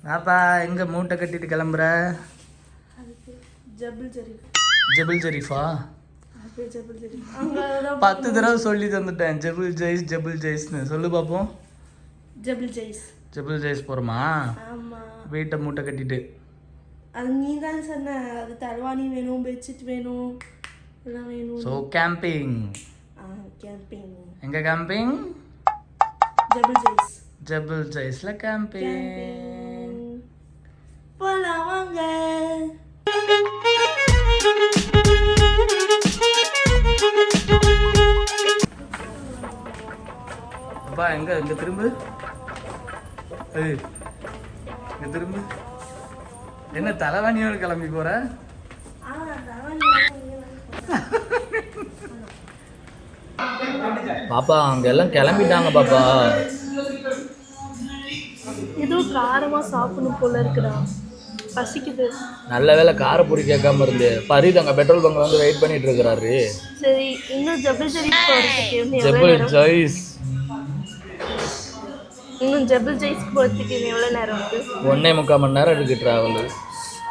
பாப்பா எங்க மூட்டை கட்டிட்டு கிளம்புற? ஜபுல் ஜரீஃபா? 10 தடவை சொல்லி தந்துட்டேன். ஜபுல் ஜெய்ஸ்னு சொல்லு பாப்போம். ஜபுல் ஜெய்ஸ் போறோமா? வீட்டை மூட்டை கட்டிட்டு. அது நீ தான் சொன்ன, அது தலவாணி வேணும், பெட்ஷீட் வேணும், எல்லாம் வேணும். So camping. கேம்பிங் எங்க கேம்பிங்? ஜபுல் ஜெய்ஸ்ல கேம்பிங். போலாம் வாங்க. அப்பா எங்க இங்க திரும்பு. இங்க திரும்பு. என்ன தலைவாணியோட கிளம்பி போற? பாப்பா அங்க எல்லாம் கிளம்பிட்டாங்க பாப்பா. ஏதோ காரமா சாப்பிடணும் போல இருக்குடா, பசிக்குது. நல்ல வேலை காரப்பொரி கேட்காம இருந்து. பரீத் அங்க பெட்ரோல் பங்க்ல வந்து வெயிட் பண்ணிட்டு இருக்காரு. சரி, இன்னும் ஜபுல் ஜெய்ஸ் போறதுக்கு இன்னும் ஜபுல் ஜெய்ஸ் போறதுக்கு எவ்வளவு நேரம் இருக்கு? 1.25 மணி நேரம் இருக்கு டிராவல்.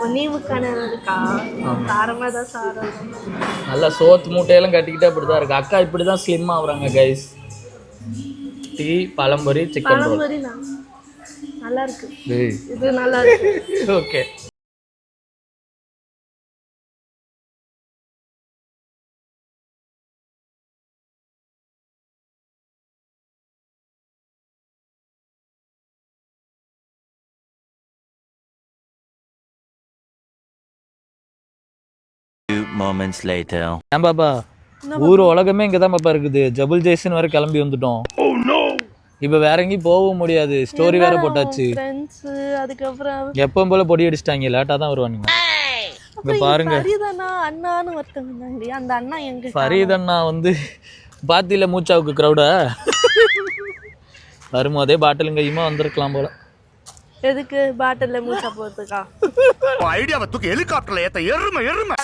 1.25 நேரம் இருக்கா? காரமா தான் சாப்பிடணும். நல்லா சோத்து மூட்டையெல்லாம் கட்டிக்கிட்டே இப்படிதான் இருக்கு. அக்கா இப்படிதான் ஸ்லிம் ஆகுறாங்க கைஸ். Tea, பழம்பொரி, chicken roll. பழம்பொரி நல்லா இருக்கு. இது நல்லா இருக்கு. ஓகே. Moments later. ஏன் பாப்பா ஊர் உலகமே இங்கதான் பாப்பா இருக்குது. ஜபுல் ஜெய்ஸ்னு வேற கிளம்பி வந்துட்டோம். இப்ப வேற எங்கேயும் போகவும் முடியாது. ஸ்டோரி வேற போட்டாச்சு. அதுக்கப்புறம் எப்பவும் போல பொடி அடிச்சிட்டாங்க. லேட்டா தான் வருவானுங்க. இங்க பாருங்க, அண்ணான்னு ஒருத்தவங்க. அந்த அண்ணா எங்க? ஃபரீத் அண்ணா வந்து பாத்தியில மூச்சாவுக்கு கிரௌட வரும்போதே பாட்டில் கையுமா வந்திருக்கலாம் போல. எதுக்கு பாட்டில்ல மூச்சா போறதுக்கா? ஐடியாவை தூக்கி ஹெலிகாப்டர்ல ஏத்த எருமை.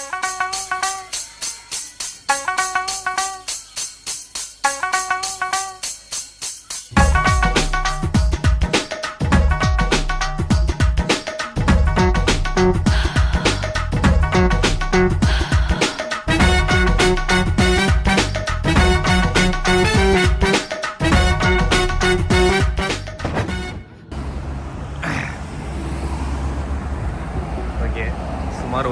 சுமார்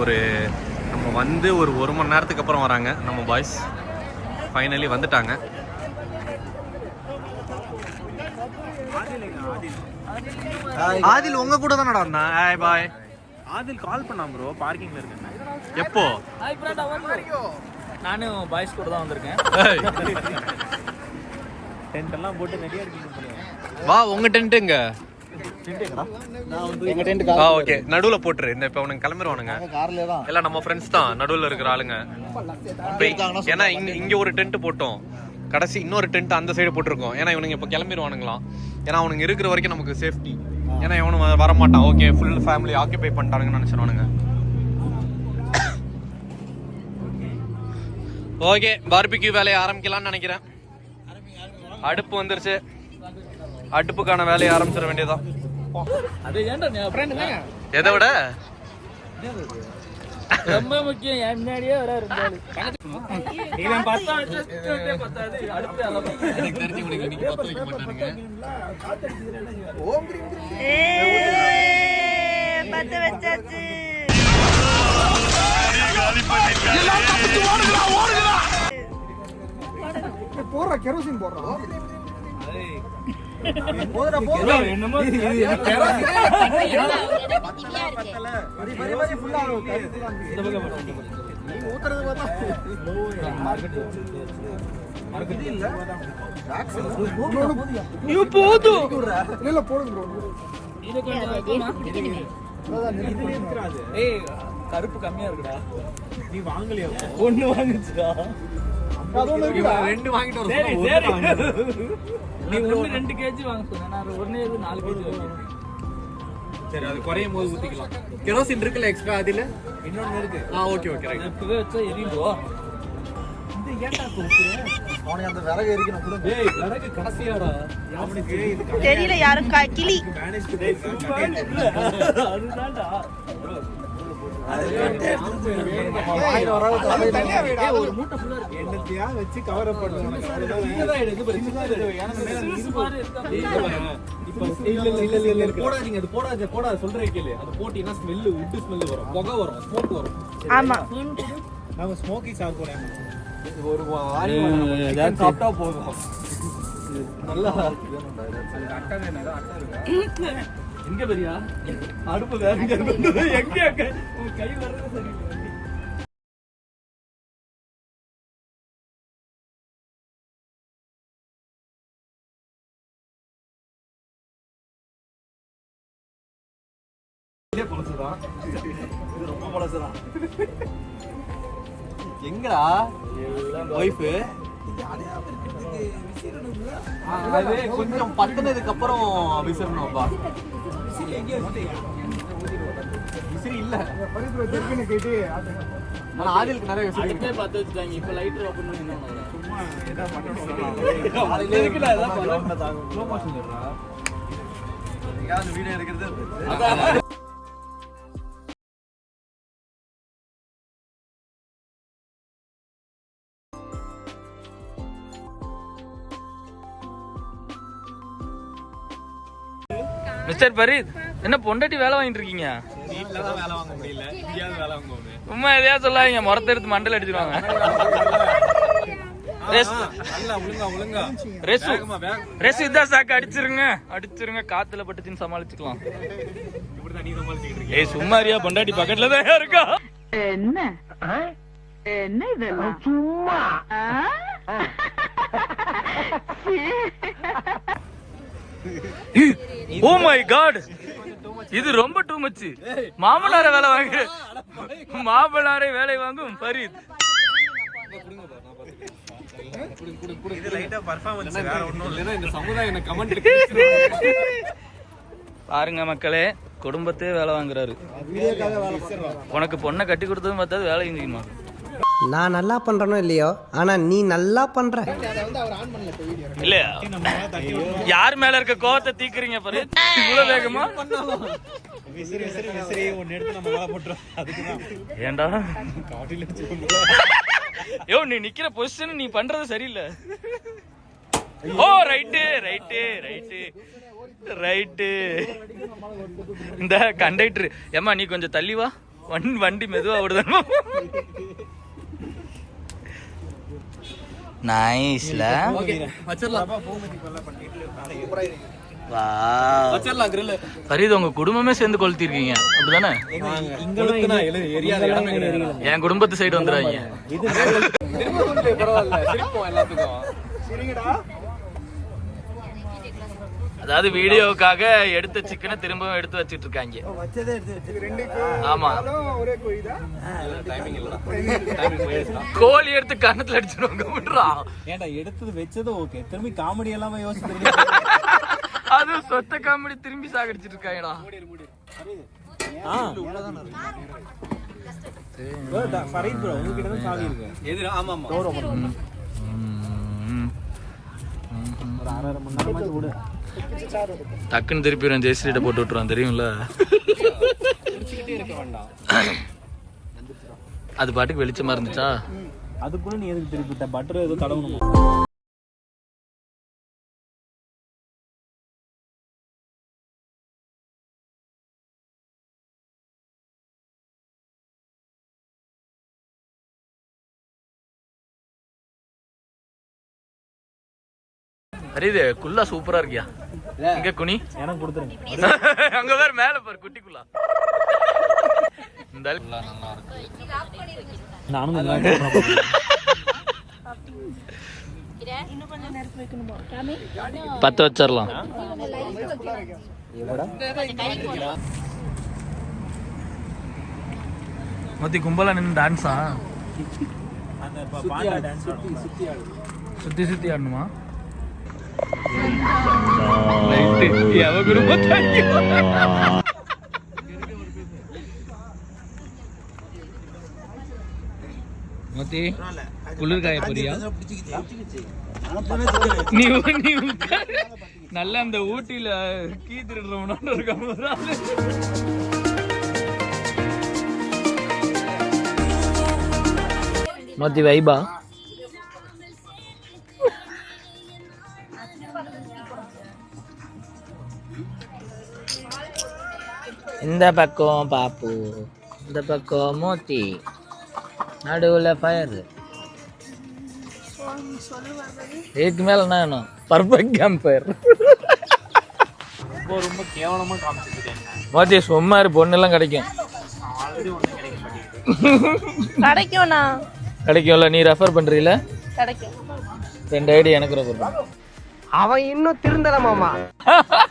நம்ம வந்து ஒரு 1 மணி நேரத்துக்கு அப்புறம் வராங்க நம்ம பாய்ஸ். ஃபைனலி வந்துட்டாங்க. ஆதில் உங்க கூட தான் வந்தான். Hi bye. ஆதில் கால் பண்ணான் ப்ரோ, பார்க்கிங்ல இருக்கேன். எப்போ? நானும் பாய்ஸ் கூட தான் வந்திருக்கேன். டென்ட் எல்லாம் போட்டு ரெடியா இருக்கீங்க. வா உங்க டென்ட் எங்க? ஓகே, நடுவுல போட்டுரு. இந்த இப்ப அவனுங்க கிளம்பிடுவானுங்க. எல்லாம் நம்ம ஃப்ரெண்ட்ஸ் தான், நடுவுல இருக்கிற ஆளுங்க. ஏன்னா இங்க ஒரு டென்ட் போட்டோம், கடைசி இன்னொரு டென்ட் அந்த சைடு போட்டிருக்கோம். ஏன்னா இவனுங்க இப்ப கிளம்பிடுவானுங்களாம். ஏன்னா அவனுங்க இருக்கிற வரைக்கும் நமக்கு சேஃப்டி. ஏன்னா இவனு வரமாட்டான். ஓகே, ஃபுல் ஃபேமிலி ஆக்கியபை பண்ணிட்டானுங்கன்னு நினைச்சிருவானுங்க. ஓகே, பார்பிக்யூ வேலையை ஆரம்பிக்கலாம்னு நினைக்கிறேன். அடுப்பு வந்துருச்சு. அடுப்புக்கான வேலையை ஆரம்பிச்சிட வேண்டியதான். எதை விட ரொம்ப முக்கியம், என் முன்னாடியே வர இருந்தாலும் போடுற கெரோசின் போடுறோம். கருப்பு கம்மியா இருக்குடா. நீ வாங்கலையா? ஒண்ணு வாங்குச்சுடா. 2 வாங்கிட்டு வர. நீ 2 kg வாங்க சொன்ன. நான் 4 kg வாங்கிட்டேன். சரி, அது குறையும் போது ஊத்திக்கலாம். கெரோசின் இருக்குல்ல எக்ஸ்ட்ரா, அதுல இன்னொன்னு இருக்கு. Okay right. இப்பவே வச்சா எரியுதோ. இந்த ஏன்டா தூக்குறேன் அவனுக்கு அந்த விறகு எரிக்கணும் கூட. ஏய் விறகு கடைசியாடா அவனுக்கு இது தெரியல யாரும் கிளி மேனேஜ் அதுதான்டா ஒரு மூட்டை ஃபுல்லா இருக்கு என்னத்தையா வச்சு கவர் அப் பண்ணுவாங்க சின்னதா எடு இது பாரு இப்போ இல்ல போடாதீங்க அது போடாத சொல்றே கேளு அது போட்டீங்கன்னா ஸ்மெல் உட் ஸ்மெல் வரும் புகை வரும் ஸ்மோக் வரும் ஆமா நாம ஸ்மோக்கி சார் போறேன் ஒரு வாரி சாப்பிட்டா போதும் நல்லா அட்டை வேணும் அட்டை இருக்கா எங்க பெரியா அடுப்பு வேற எங்க உன் கை வர்றது சரியில்லை பழசுதான் இது ரொம்ப பழசுதான் எங்கடா ஒய்ஃபு அது கொஞ்சம் பத்தினதுக்கு அப்புறம் விசிறணும்பா விசிறி இல்ல ஆனா ஆதிலுக்கு நிறைய விசிறி பார்த்து வச்சுட்டாங்க இப்ப லைட்டர் ஓபன் பண்ணி சும்மா ஏதா பண்ணிட்டு வீடியோ எடுக்கிறது மிஸ்டர் பரீத் என்ன பொண்டாட்டி வேலை வாங்கிட்டு இருக்கீங்க? வீட்ல தான் வேலை வாங்க முடியல இங்கேயாவது வேலை வாங்குவோமே சும்மா எதையா சொல்லாதீங்க, முறத்தை எடுத்து மண்டல அடிச்சிருவாங்க. ரெஸ் இதான் சாக்கு, அடிச்சிருங்க காத்துல பட்டுச்சுன்னு சமாளிச்சுக்கலாம். ஏய் சும்மாரியா, பொண்டாட்டி பக்கத்துல தான் இருக்கா. என்ன என்ன இதெல்லாம் சும்மா ஓ மை காட், இது ரொம்ப டூ மச். மாமனாரை வேலை வாங்கு, மாமனாரை வேலை வாங்கும் பரீத். பாருங்க மக்களே, குடும்பத்தே வேலை வாங்குறாரு. உனக்கு பொண்ணை கட்டி கொடுத்ததும் பார்த்தாது வேலை செஞ்சுக்கணும். நான் நல்லா பண்றனோ இல்லையோ, ஆனா நீ நல்லா பண்ற. இல்ல யார் மேல இருக்க கோவத்தை தீக்குறீங்க பாரு, இவ்வளவு வேகமா. ஏண்டா யோ, நீ நிக்கிற பொசிஷன் நீ பண்றது சரியில்லை. ஓ ரைட்டு ரைட்டு ரைட்டு ரைட்டு. இந்த கண்டக்டர் ஏமா நீ கொஞ்சம் தள்ளி வா, வண்டி மெதுவா ஓடுதானோ. நைஸ்ல பரீத், உங்க குடும்பமே சேர்ந்து கொளுத்திருக்கீங்க அப்படிதானே? என் குடும்பத்து சைடு வந்துடுறாங்க. அதாவது வீடியோவுக்காக எடுத்த சிக்கனை திரும்பவும் எடுத்து வச்சிட்டு இருக்காங்க. ஆமா, கோழி எடுத்து கண்ணத்துல அடிச்சிருவாங்க. ஏன்டா எடுத்தது வச்சது ஓகே, திரும்பி காமெடி எல்லாம் யோசிச்சு அது சொத்த காமெடி திரும்பி சாகடிச்சிட்டு இருக்காங்கடா. டக்குன்னு திருப்பி ஜெயஸ்ரீட்ட போட்டு விட்டுருவான், தெரியும்ல. அது பாட்டுக்கு வெளிச்சமா இருந்துச்சா, அதுக்குள்ள நீ எதுக்கு திருப்பிட்ட? பட்டர் ஏதோ தடவணுமா? அரீது குல்லா சூப்பரா இருக்கியா? இங்க குனி எனக்கு கொடுத்துருங்க. அங்க வேற மேல பாரு குட்டி குல்லா. இந்த நல்லா இருக்கு. நானும் பத்து வச்சிடலாம். மொத்தி கும்பலா நின்று டான்ஸா சுத்தி சுத்தி ஆடணுமா? மத்தி குளிர்காய போறியா நீ நீ உட்காரு. நல்லா அந்த ஊட்டியில கீ திருடுறவனோட இருக்காங்க மத்தி வைபா இந்த பக்கம் பாப்பு இந்த பக்கம் மோத்தி நடுவில் ஃபயர் இதுக்கு மேல என்ன வேணும் பர்ஃபெக்ட் கேம்ப் ஃபயர் ரொம்ப கேவலமா காமிச்சிருக்கேன். மோத்தி சும்மா பொண்ணெல்லாம் கிடைக்கும் கிடைக்கும்ண்ணா கிடைக்கும்ல நீ ரெஃபர் பண்றீல கிடைக்கும் 2 ஐடி எனக்கு ரெஃபர் பண்ணு அவன் இன்னும் திருந்தல மாமா.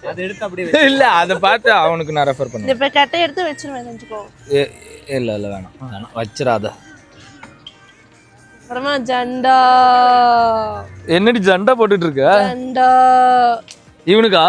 அதை எடுத்து அப்படியே இல்ல அதை பார்த்து அவனுக்கு நான் ரெஃபர் பண்ணேன் இப்போ கட்டை எடுத்து வச்சிருவேன் நினச்சிக்கோ. இல்ல இல்ல வேணாம் வச்சிடாத அப்புறமா ஜண்டா என்னடி ஜண்டா போட்டுட்டு இருக்க ஜண்டா இவனுக்கா